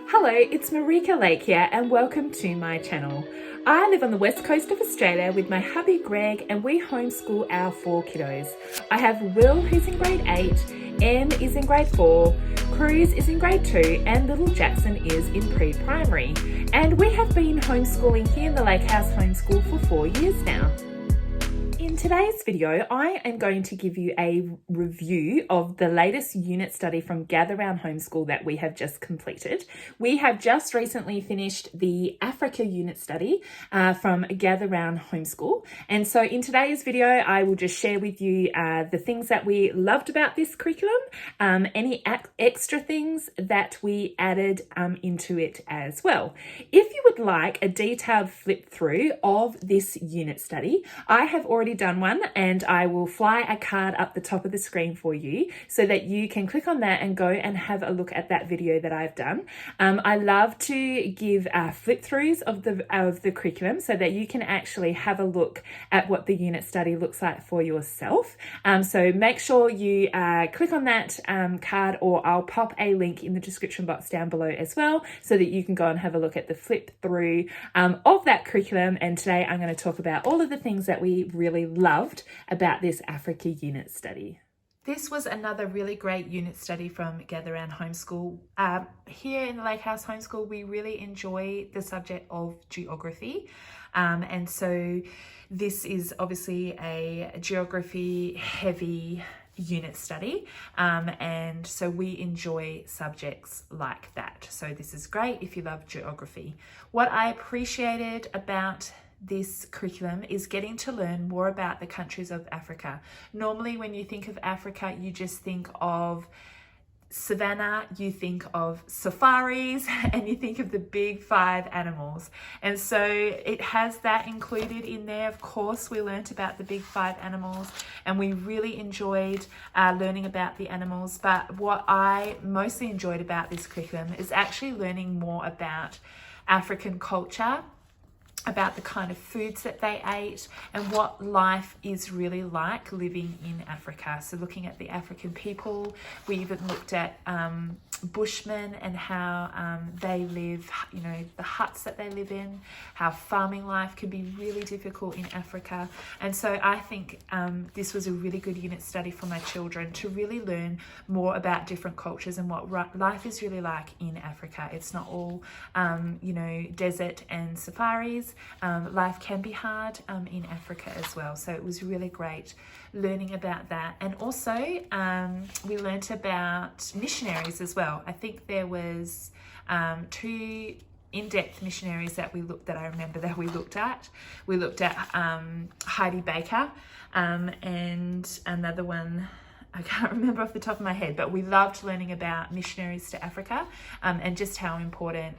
Hello, it's Marika Lake here and welcome to my channel. I live on the west coast of Australia with my hubby Greg and we homeschool our 4 kiddos. I have Will who's in grade 8, Em is in grade 4, Cruz is in grade 2 and little Jackson is in pre-primary. And we have been homeschooling here in the Lake House Homeschool for 4 years now. In today's video, I am going to give you a review of the latest unit study from Gather Round Homeschool that we have just completed. We have just recently finished the Africa unit study from Gather Round Homeschool. And so in today's video, I will just share with you the things that we loved about this curriculum, any extra things that we added into it as well. If you would like a detailed flip through of this unit study, I have already done one and I will fly a card up the top of the screen for you so that you can click on that and go and have a look at that video that I've done. I love to give flip throughs of the curriculum so that you can actually have a look at what the unit study looks like for yourself. So make sure you click on that card, or I'll pop a link in the description box down below as well so that you can go and have a look at the flip through of that curriculum. And today I'm going to talk about all of the things that we really loved about this Africa unit study. This was another really great unit study from Gather Round Homeschool. Here in the Lake House Homeschool, we really enjoy the subject of geography. And so this is obviously a geography heavy unit study. And so we enjoy subjects like that. So this is great if you love geography. What I appreciated about this curriculum is getting to learn more about the countries of Africa. Normally when you think of Africa, you just think of savannah, you think of safaris, and you think of the big 5 animals. And so it has that included in there. Of course, we learnt about the big 5 animals and we really enjoyed learning about the animals. But what I mostly enjoyed about this curriculum is actually learning more about African culture, about the kind of foods that they ate and what life is really like living in Africa. So looking at the African people, we even looked at Bushmen and how they live, you know, the huts that they live in, how farming life can be really difficult in Africa. And so I think this was a really good unit study for my children to really learn more about different cultures and what life is really like in Africa. It's not all, you know, desert and safaris. Life can be hard in Africa as well. So it was really great learning about that. And also we learnt about missionaries as well. I think there was 2 in-depth missionaries that I remember that we looked at. We looked at Heidi Baker and another one I can't remember off the top of my head, but we loved learning about missionaries to Africa and just how important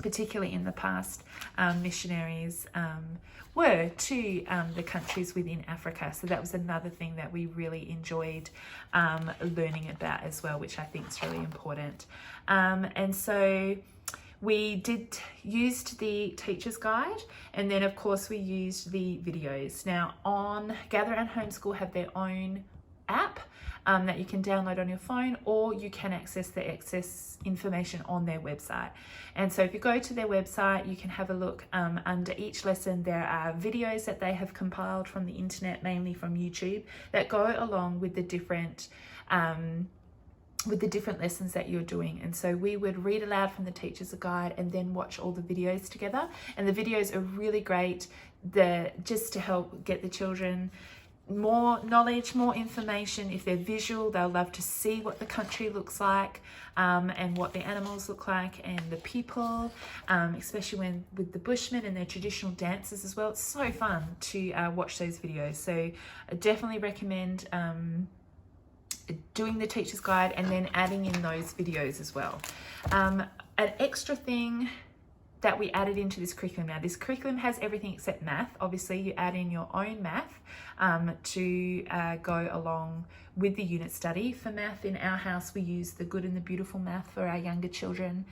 particularly in the past, missionaries were to the countries within Africa. So that was another thing that we really enjoyed learning about as well, which I think is really important. And so we used the teacher's guide, and then of course we used the videos. Now on Gather Round Homeschool have their own app that you can download on your phone, or you can access the excess information on their website. And so if you go to their website, you can have a look. Under each lesson there are videos that they have compiled from the internet, mainly from YouTube, that go along with the different lessons that you're doing. And so we would read aloud from the teacher's guide and then watch all the videos together. And the videos are really great just to help get the children more knowledge, more information. If they're visual, they'll love to see what the country looks like and what the animals look like and the people, especially with the Bushmen and their traditional dances as well. It's so fun to watch those videos. So I definitely recommend doing the teacher's guide and then adding in those videos as well. An extra thing that we added into this curriculum. Now this curriculum has everything except math. Obviously you add in your own math to go along with the unit study. For math in our house we use the Good and the Beautiful math for our younger children,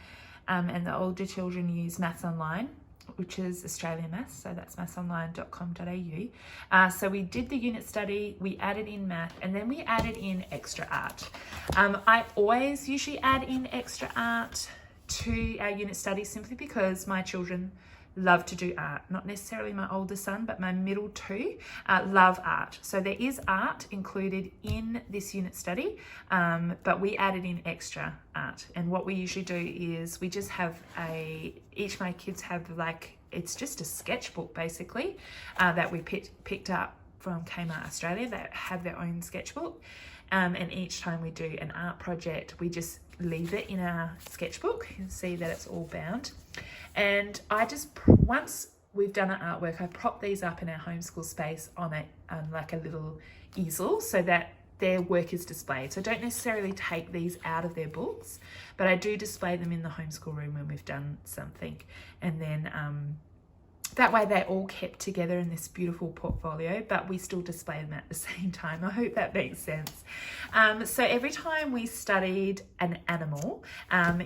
and the older children use Maths Online, which is Australian Maths, so that's mathsonline.com.au. So we did the unit study, we added in math, and then we added in extra art. I always usually add in extra art to our unit study simply because my children love to do art. Not necessarily my older son, but my middle two love art. So there is art included in this unit study, but we added in extra art. And what we usually do is we just have each of my kids have like, it's just a sketchbook basically that we picked up from Kmart Australia that have their own sketchbook. And each time we do an art project, we just leave it in our sketchbook. You can see that it's all bound. And I just, once we've done an artwork, I prop these up in our homeschool space on like a little easel so that their work is displayed. So I don't necessarily take these out of their books, but I do display them in the homeschool room when we've done something. And then that way they're all kept together in this beautiful portfolio, but we still display them at the same time. I hope that makes sense. So every time we studied an animal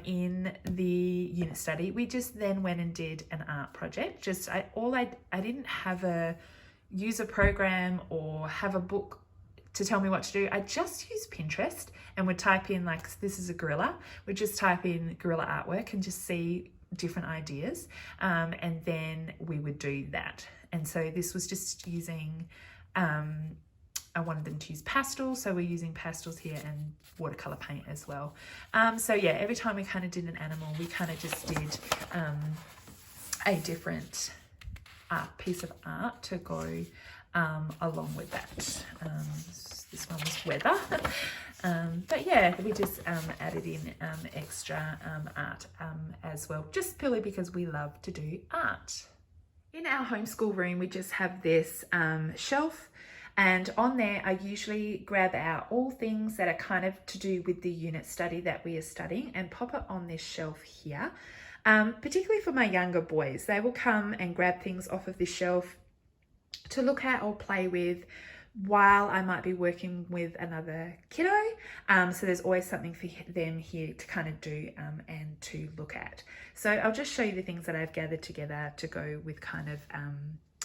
in the unit study, we just then went and did an art project. I didn't have a user program or have a book to tell me what to do. I just use Pinterest and would type in like, this is a gorilla. We'd just type in gorilla artwork and just see different ideas, and then we would do that. And so this was just using I wanted them to use pastels, so we're using pastels here and watercolor paint as well. So yeah, every time we kind of did an animal, we kind of just did a different piece of art to go along with that. This one was weather. But yeah, we just added in extra art as well, just purely because we love to do art. In our homeschool room, we just have this shelf, and on there I usually grab out all things that are kind of to do with the unit study that we are studying and pop it on this shelf here. Particularly for my younger boys, they will come and grab things off of this shelf to look at or play with while I might be working with another kiddo. So there's always something for them here to kind of do and to look at. So I'll just show you the things that I've gathered together to go with kind of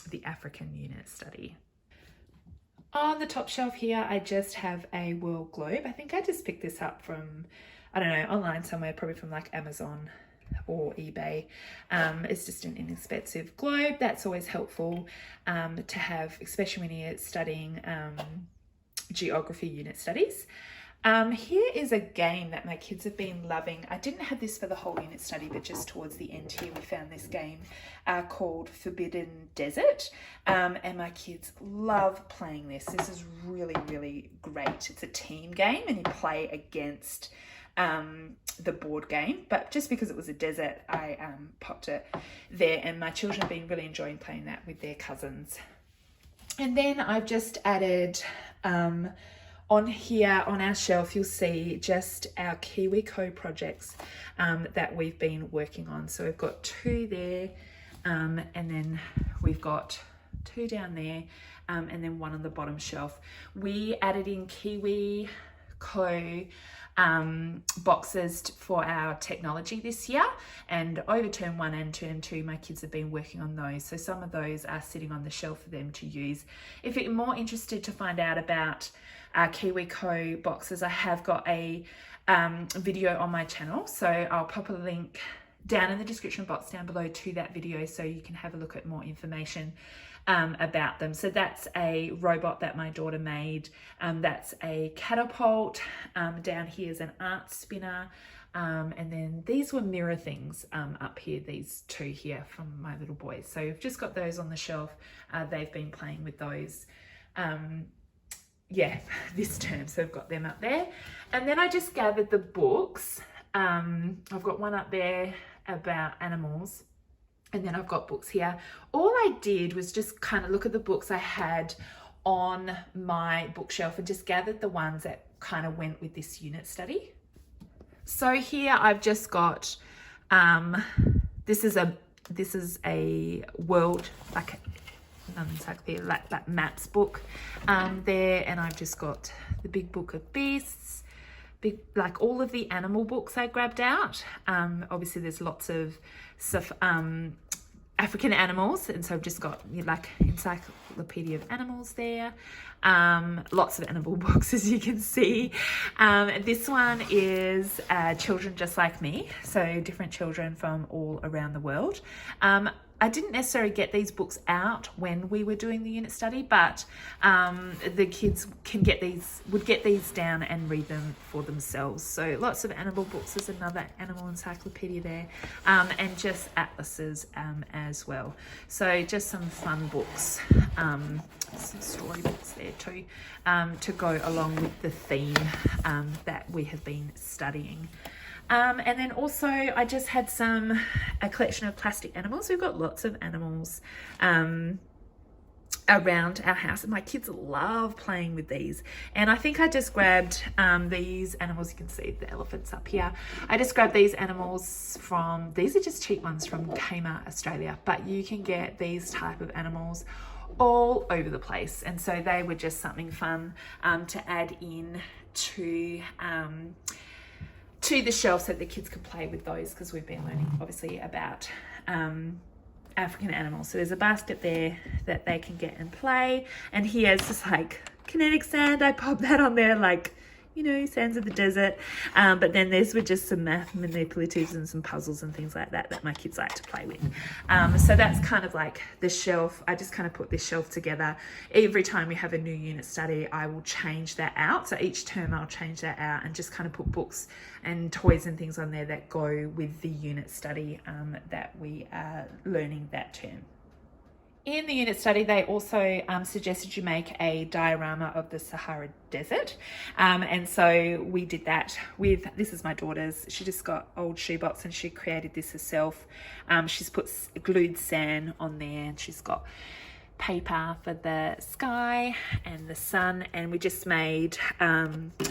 the African unit study. On the top shelf here, I just have a world globe. I think I just picked this up from, I don't know, online somewhere, probably from like Amazon or eBay. It's just an inexpensive globe. That's always helpful to have, especially when you're studying geography unit studies. Here is a game that my kids have been loving. I didn't have this for the whole unit study, but just towards the end here we found this game called Forbidden Desert, and my kids love playing this. This is really, really great. It's a team game and you play against the board game, but just because it was a desert, I popped it there, and my children have been really enjoying playing that with their cousins. And then I've just added on here on our shelf, you'll see just our KiwiCo projects that we've been working on. So we've got 2 there, and then we've got 2 down there, and then 1 on the bottom shelf. We added in KiwiCo boxes for our technology this year, and over term 1 and term 2 my kids have been working on those, so some of those are sitting on the shelf for them to use. If you're more interested to find out about our KiwiCo boxes, I have got a video on my channel, so I'll pop a link down in the description box down below to that video so you can have a look at more information about them. So that's a robot that my daughter made, that's a catapult, down here is an art spinner, and then these were mirror things up here, these 2 here from my little boys. So we've just got those on the shelf. They've been playing with those yeah, this term, so I've got them up there. And then I just gathered the books. I've got one up there about animals, and then I've got books here. All I did was just kind of look at the books I had on my bookshelf and just gathered the ones that kind of went with this unit study. So here I've just got, this is a world, like that maps book there, and I've just got the Big Book of Beasts, like all of the animal books I grabbed out. Obviously there's lots of stuff, African animals, and so I've just got like encyclopedia of animals there. Lots of animal books, as you can see. This one is Children Just Like Me, so different children from all around the world. I didn't necessarily get these books out when we were doing the unit study, but the kids would get these down and read them for themselves. So lots of animal books. There's another animal encyclopedia there, and just atlases as well. So just some fun books, some storybooks there too, to go along with the theme that we have been studying. And then also I just had a collection of plastic animals. We've got lots of animals around our house, and my kids love playing with these. And I think I just grabbed these animals. You can see the elephants up here. I just grabbed these animals these are just cheap ones from Kmart Australia, but you can get these type of animals all over the place, and so they were just something fun to add in to the shelf so the kids could play with those, because we've been learning obviously about African animals. So there's a basket there that they can get and play, and here's just like kinetic sand. I popped that on there, like, you know, sands of the desert. But then these were just some math manipulatives and some puzzles and things like that my kids like to play with. So that's kind of like the shelf. I just kind of put this shelf together. Every time we have a new unit study, I will change that out. So each term I'll change that out and just kind of put books and toys and things on there that go with the unit study that we are learning that term. In the unit study, they also suggested you make a diorama of the Sahara Desert. And so we did that with, this is my daughter's, she just got old shoebox and she created this herself. She's put glued sand on there, and she's got paper for the sky and the sun, and we just made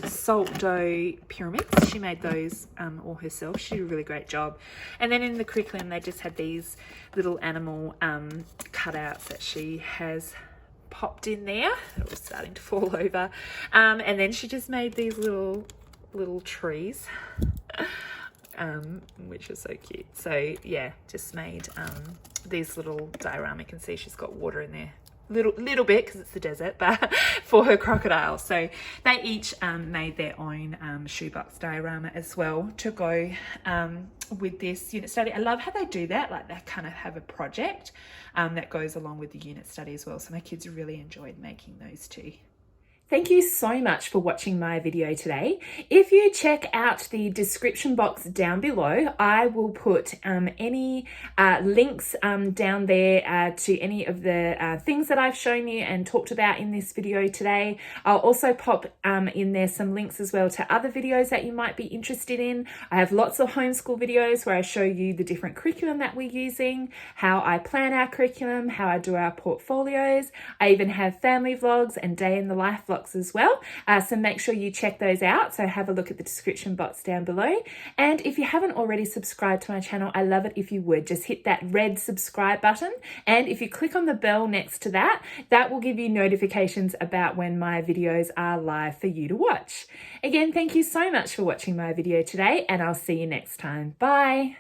salt dough pyramids. She made those all herself. She did a really great job. And then in the curriculum, they just had these little animal cutouts that she has popped in there. They're all starting to fall over. And then she just made these little trees, which is so cute. So yeah, just made these little diorama. You can see she's got water in there, little bit because it's the desert, but for her crocodile. So they each made their own shoebox diorama as well to go with this unit study. I love how they do that, like they kind of have a project that goes along with the unit study as well. So my kids really enjoyed making those too. Thank you so much for watching my video today. If you check out the description box down below, I will put any links down there to any of the things that I've shown you and talked about in this video today. I'll also pop in there some links as well to other videos that you might be interested in. I have lots of homeschool videos where I show you the different curriculum that we're using, how I plan our curriculum, how I do our portfolios. I even have family vlogs and day in the life vlogs as well, so make sure you check those out. So have a look at the description box down below, and if you haven't already subscribed to my channel, I love it if you would just hit that red subscribe button, and if you click on the bell next to that, that will give you notifications about when my videos are live for you to watch. Again, thank you so much for watching my video today, and I'll see you next time. Bye.